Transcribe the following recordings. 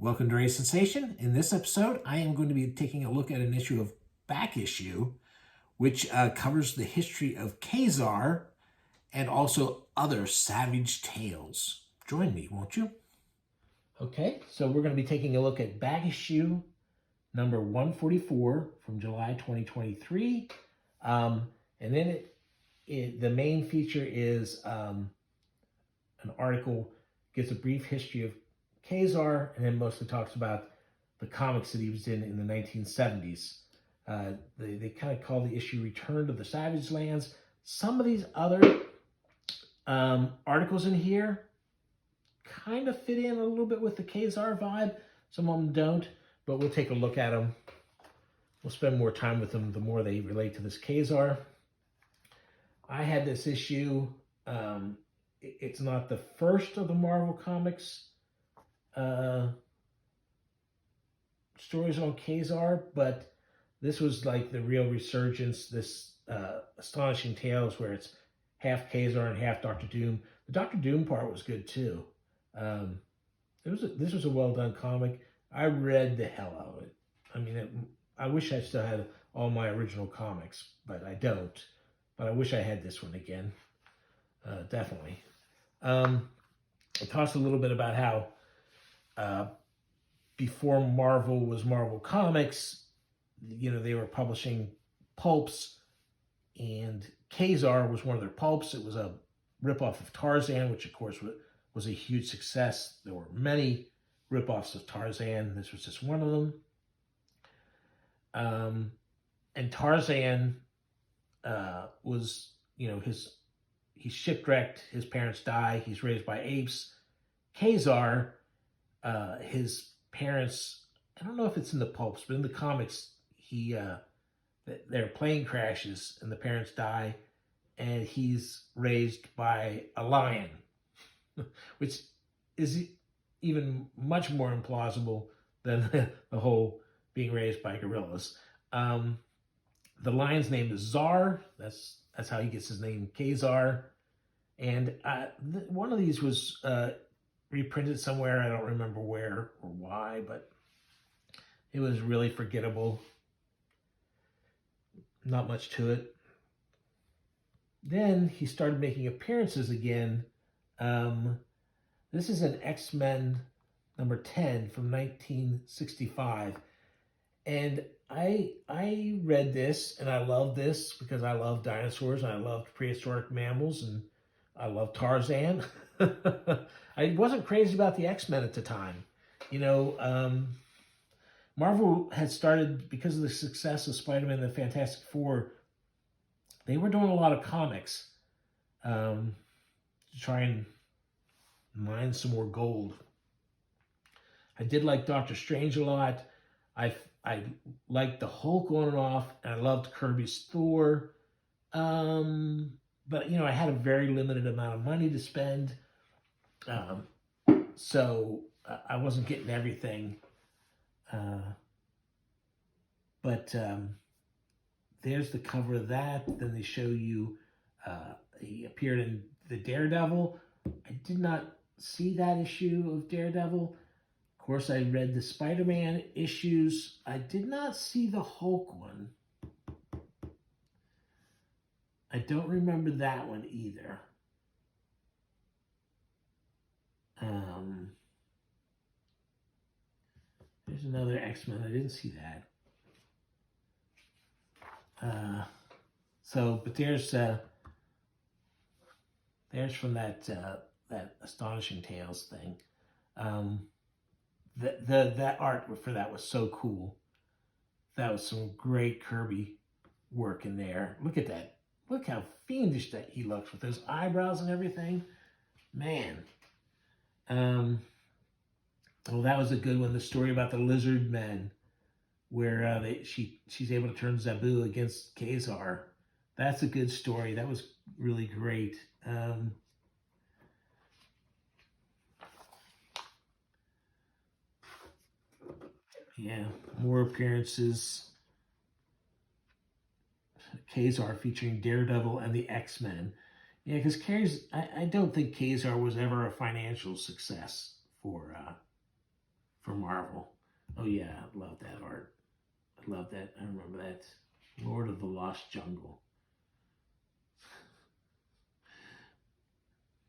Welcome to Ray Sensation. In this episode, I am going to be taking a look at an issue of Back Issue, which covers the history of Ka-zar and also other savage tales. Join me, won't you? Okay, so we're going to be taking a look at Back Issue number 144 from July 2023. And then the main feature is an article, gives a brief history of Ka-zar, and then mostly talks about the comics that he was in the 1970s. They kind of call the issue Return to the Savage Lands. Some of these other articles in here kind of fit in a little bit with the Ka-zar vibe. Some of them don't, but we'll take a look at them. We'll spend more time with them the more they relate to this Ka-zar. I had this issue. It's not the first of the Marvel Comics stories on Ka-zar, but this was like the real resurgence, this Astonishing Tales where it's half Ka-zar and half Doctor Doom. The Doctor Doom part was good too. This was a well done comic. I read the hell out of it. I mean, I wish I still had all my original comics, but I don't. But I wish I had this one again. Definitely. It talks a little bit about how before Marvel was Marvel Comics, you know, they were publishing pulps, and Ka-zar was one of their pulps. It was a ripoff of Tarzan, which of course was a huge success. There were many ripoffs of Tarzan. This was just one of them. And Tarzan was, you know, he's shipwrecked. His parents die. He's raised by apes. Ka-zar, his parents, I don't know if it's in the pulps, but in the comics, their plane crashes and the parents die, and he's raised by a lion, which is even much more implausible than the whole being raised by gorillas. The lion's name is Zar. That's how he gets his name, Ka-zar. And one of these was reprinted somewhere. I don't remember where or why, but it was really forgettable. Not much to it. Then he started making appearances again. This is an X-Men number 10 from 1965. And I read this, and I loved this because I love dinosaurs, and I loved prehistoric mammals, and I love Tarzan. I wasn't crazy about the X-Men at the time. You know, Marvel had started, because of the success of Spider-Man and the Fantastic Four, they were doing a lot of comics to try and mine some more gold. I did like Doctor Strange a lot. I liked the Hulk on and off, and I loved Kirby's Thor. But, you know, I had a very limited amount of money to spend. So I wasn't getting everything. But there's the cover of that. Then they show you he appeared in the Daredevil. I did not see that issue of Daredevil. Of course, I read the Spider-Man issues. I did not see the Hulk one. I don't remember that one either. There's another X-Men. I didn't see that. But there's from that Astonishing Tales thing. That art for that was so cool. That was some great Kirby work in there. Look at that. Look how fiendish that he looks with those eyebrows and everything. Man. Well, that was a good one. The story about the lizard men, where she's able to turn Zabu against Ka-zar. That's a good story. That was really great. Yeah, more appearances. Ka-zar featuring Daredevil and the X-Men. Yeah, because I don't think Ka-zar was ever a financial success for for Marvel. Oh yeah, I love that art. I love that. I remember that. Lord of the Lost Jungle.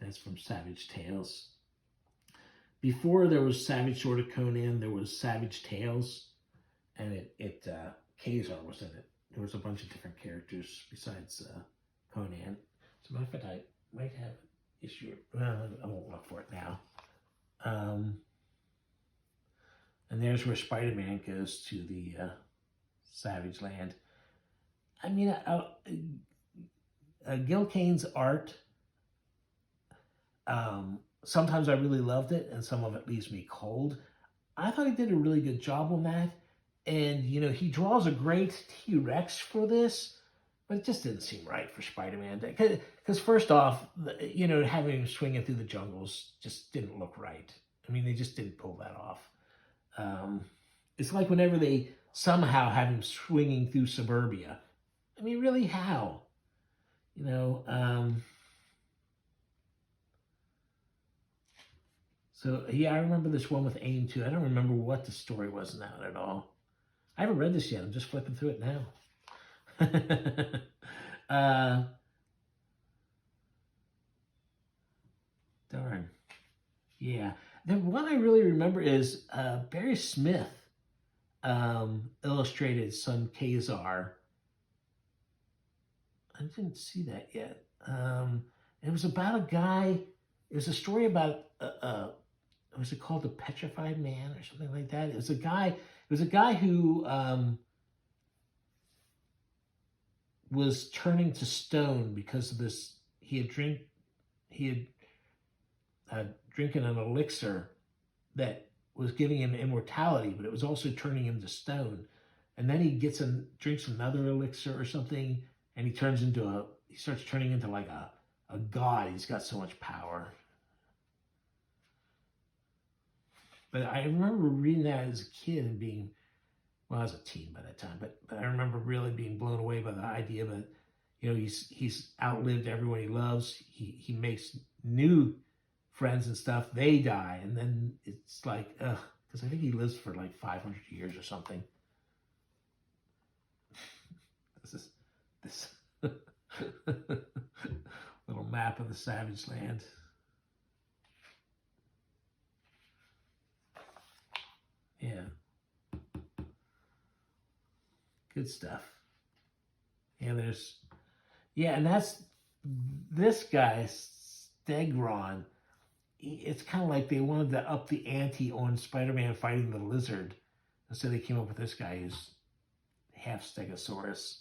That's from Savage Tales. Before there was Savage Sword of Conan, there was Savage Tales, and Ka-zar was in it. There was a bunch of different characters besides Conan. As a matter of fact, I might have an issue. I won't look for it now. And there's where Spider-Man goes to the Savage Land. I mean, Gil Kane's art, sometimes I really loved it, and some of it leaves me cold. I thought he did a really good job on that. And, you know, he draws a great T-Rex for this, but it just didn't seem right for Spider-Man. Because first off, you know, having him swinging through the jungles just didn't look right. I mean, they just didn't pull that off. It's like whenever they somehow have him swinging through suburbia. I mean, really, how? You know, so yeah, I remember this one with AIM too. I don't remember what the story was in that at all. I haven't read this yet. I'm just flipping through it now. Darn. Yeah. The one I really remember is Barry Smith illustrated some Ka-zar. I didn't see that yet. It was about a guy. It was a story about was it called The Petrified Man or something like that? It was a guy. It was a guy who was turning to stone because of this. He had drinking an elixir that was giving him immortality, but it was also turning him to stone. And then he drinks another elixir or something, and he starts turning into like a god. He's got so much power. But I remember reading that as a kid and being, well, I was a teen by that time, but I remember really being blown away by the idea that, you know, he's outlived everyone he loves. He makes new friends and stuff. They die, and then it's like, ugh, because I think he lives for like 500 years or something. This little map of the Savage Land. Yeah. Good stuff. And and that's this guy, Stegron. It's kind of like they wanted to up the ante on Spider-Man fighting the lizard. And so they came up with this guy who's half Stegosaurus.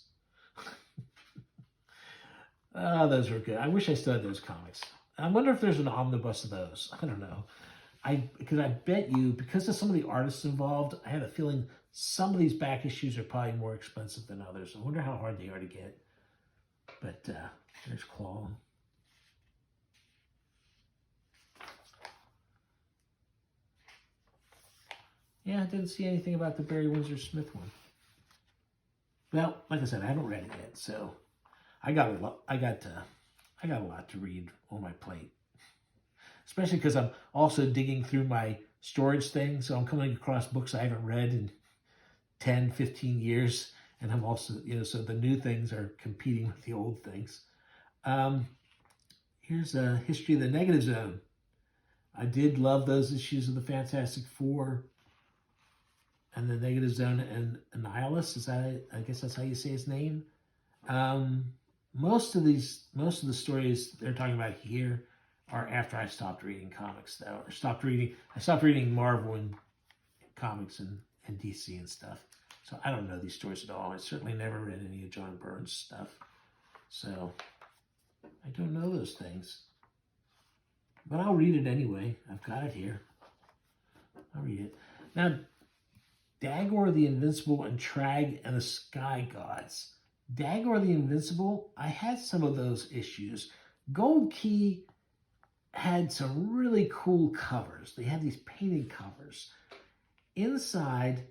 Oh, those were good. I wish I still had those comics. I wonder if there's an omnibus of those. I don't know. Because I bet you, because of some of the artists involved, I had a feeling some of these back issues are probably more expensive than others. I wonder how hard they are to get. But there's Claw. Yeah, I didn't see anything about the Barry Windsor Smith one. Well, like I said, I haven't read it yet, so I got a lot to read on my plate. Especially because I'm also digging through my storage thing, so I'm coming across books I haven't read in 10, 15 years, and I'm also, you know, so the new things are competing with the old things. Here's a history of the Negative Zone. I did love those issues of the Fantastic Four and the Negative Zone and Annihilus. I guess that's how you say his name. Most of the stories they're talking about here are after I stopped reading comics, though, or I stopped reading Marvel and comics and DC and stuff. So I don't know these stories at all. I certainly never read any of John Byrne's stuff. So I don't know those things. But I'll read it anyway. I've got it here. I'll read it. Now, Dagor the Invincible and Trag and the Sky Gods. Dagor the Invincible, I had some of those issues. Gold Key had some really cool covers. They had these painted covers. Inside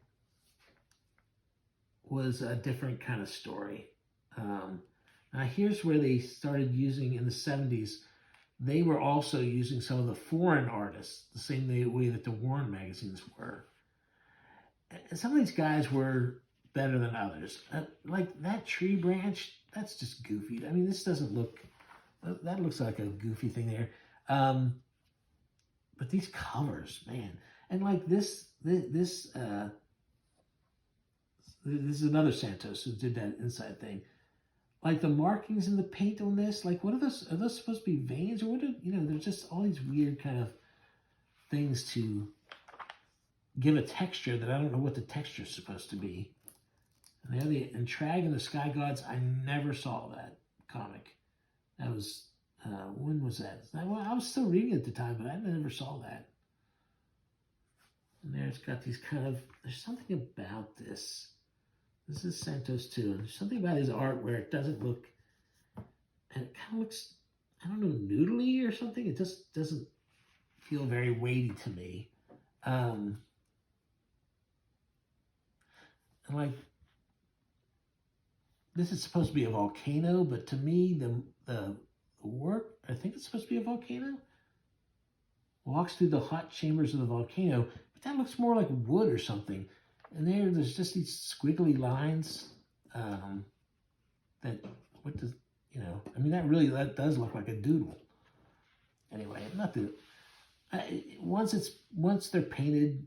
was a different kind of story. Now here's where they started using in the 70s they were also using some of the foreign artists, the same way that the Warren magazines were. And some of these guys were better than others. Like that tree branch, that's just goofy. I mean, this doesn't look, that looks like a goofy thing there. But these covers, man. And like this is another Santos who did that inside thing. Like the markings in the paint on this, like what are those? Are those supposed to be veins, or what? There's just all these weird kind of things to give a texture that I don't know what the texture is supposed to be. And Trag and the Sky Gods, I never saw that comic. That was when was that? Well, I was still reading at the time, but I never saw that. And there's got these kind of. There's something about this. This is Santos too. There's something about his art where it doesn't look, and it kind of looks, I don't know, noodly or something. It just doesn't feel very weighty to me. And like, this is supposed to be a volcano, but to me, the work, I think it's supposed to be a volcano. Walks through the hot chambers of the volcano, but that looks more like wood or something. And there's just these squiggly lines that, what does, I mean, that does look like a doodle. Anyway, not the, once they're painted,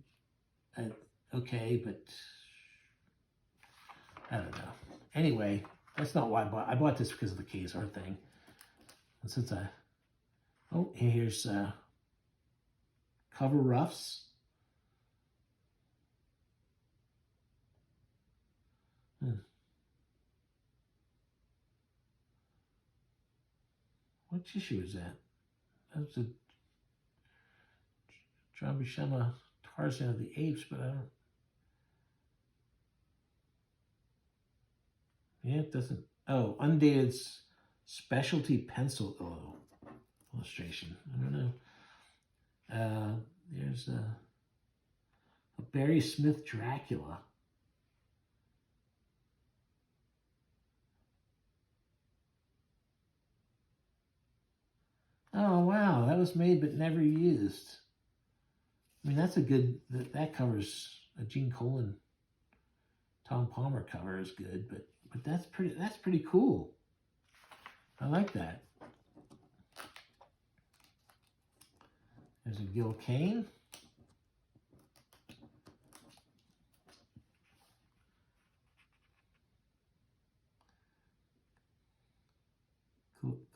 okay, but I don't know. Anyway, that's not why I bought this because of the Ka-zar thing. And since here's cover roughs. What issue is that? That was a John Buscema Tarzan of the Apes, but I don't. Yeah, it doesn't. Oh, undated specialty pencil illustration. I don't know. There's a Barry Smith Dracula. Oh, wow. That was made but never used. I mean, that's a good, that covers a Gene Colan, Tom Palmer cover is good, but that's pretty cool. I like that. There's a Gil Kane.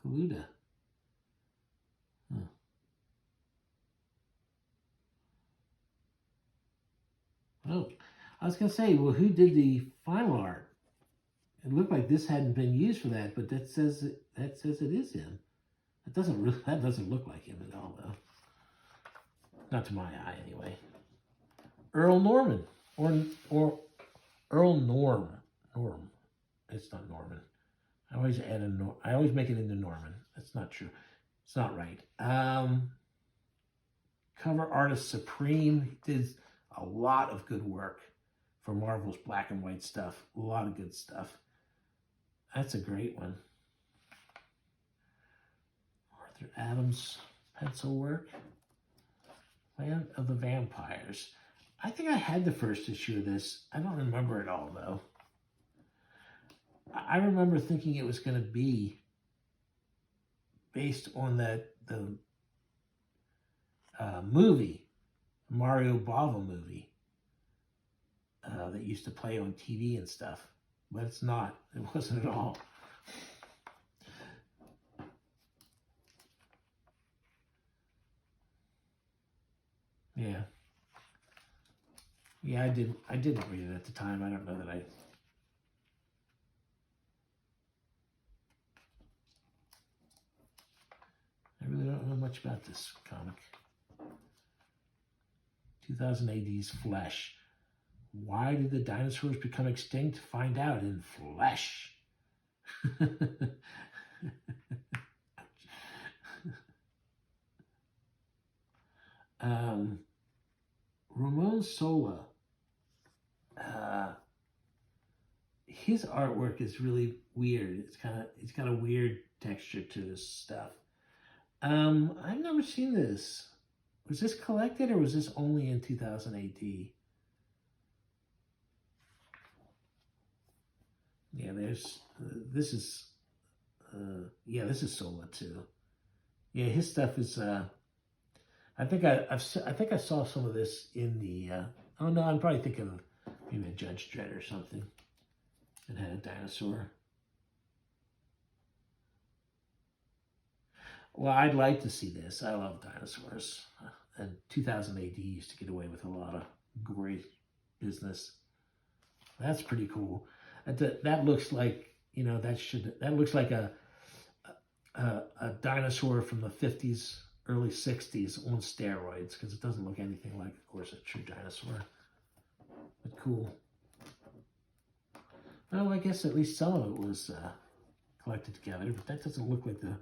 Kaluda. Oh, I was gonna say, well, who did the final art? It looked like this hadn't been used for that, but that says it is him. That doesn't look like him at all, though. Not to my eye, anyway. Earl Norman, or Earl Norm. It's not Norman. I always add I always make it into Norman. That's not true. It's not right. Cover artist Supreme did a lot of good work for Marvel's black and white stuff. A lot of good stuff. That's a great one. Arthur Adams pencil work. Land of the Vampires. I think I had the first issue of this. I don't remember it all, though. I remember thinking it was going to be based on the movie, Mario Bava movie that used to play on TV and stuff. But it's not. It wasn't at all. Yeah. Yeah, I didn't read it at the time. I don't know that I really don't know much about this comic. 2000 AD's Flesh. Why did the dinosaurs become extinct? Find out in Flesh. Ramon Sola. His artwork is really weird. It's got a weird texture to this stuff. I've never seen this. Was this collected or was this only in 2000 AD? Yeah, this is, yeah, this is Sola too. Yeah, his stuff is, I think I think I saw some of this in the, oh no, I'm probably thinking of maybe a Judge Dredd or something. It had a dinosaur. Well, I'd like to see this. I love dinosaurs. And 2000 AD used to get away with a lot of gory business. That's pretty cool. That looks like, you know, that looks like a dinosaur from the 50s, early 60s on steroids, because it doesn't look anything like, of course, a true dinosaur. But cool. Well, I guess at least some of it was collected together, but that doesn't look like the...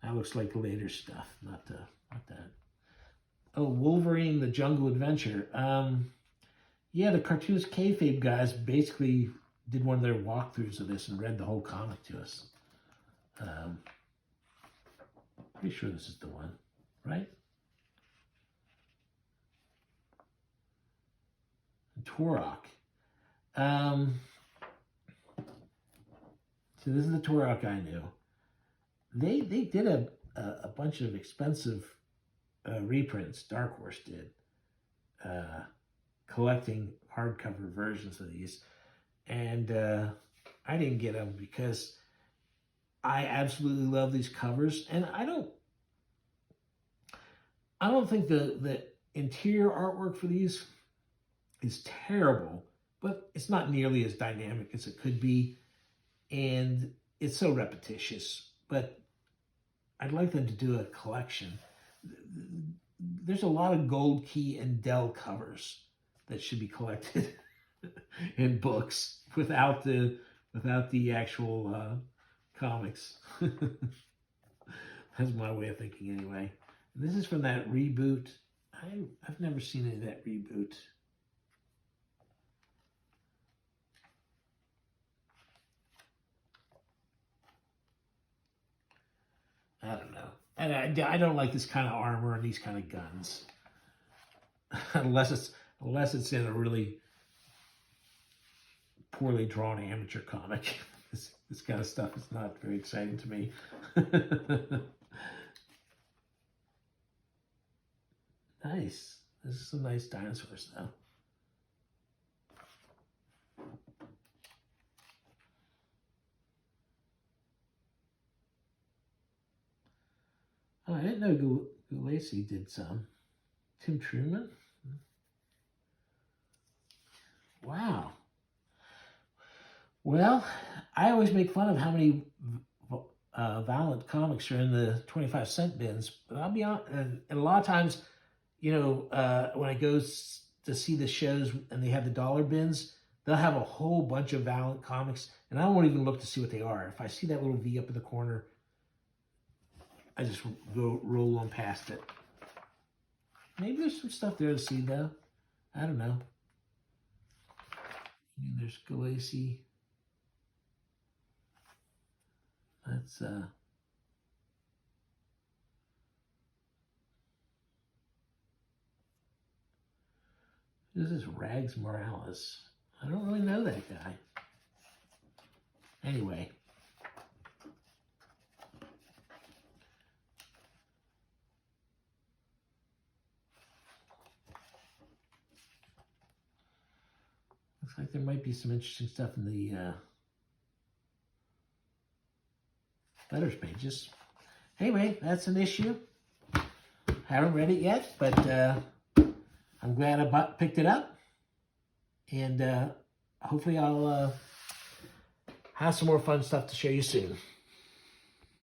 That looks like later stuff, not that. Oh, Wolverine, the Jungle Adventure. Yeah, the cartoonist kayfabe guys basically did one of their walkthroughs of this and read the whole comic to us. Pretty sure this is the one, right? Turok. So this is the Turok I knew. They did a bunch of expensive reprints. Dark Horse did, collecting hardcover versions of these, and I didn't get them because I absolutely love these covers, and I don't think the interior artwork for these is terrible, but it's not nearly as dynamic as it could be, and it's so repetitious. But I'd like them to do a collection. There's a lot of Gold Key and Dell covers that should be collected in books without the actual comics. That's my way of thinking anyway. This is from that reboot. I've never seen any of that reboot. I don't know. And I don't like this kind of armor and these kind of guns. unless it's in a really poorly drawn amateur comic. This kind of stuff is not very exciting to me. Nice. This is some nice dinosaurs though. Oh, I didn't know Gulacy did some. Tim Truman? Wow. Well, I always make fun of how many Violent comics are in the 25-cent bins, but I'll be honest, and a lot of times, you know, when I go to see the shows and they have the dollar bins, they'll have a whole bunch of Violent comics, and I won't even look to see what they are. If I see that little V up in the corner, I just go roll on past it. Maybe there's some stuff there to see though. I don't know. And there's Gulacy. That's this is Rags Morales. I don't really know that guy. Anyway. Looks like there might be some interesting stuff in the letters pages. Anyway, that's an issue. Haven't read it yet, but I'm glad I picked it up. And hopefully I'll have some more fun stuff to show you soon.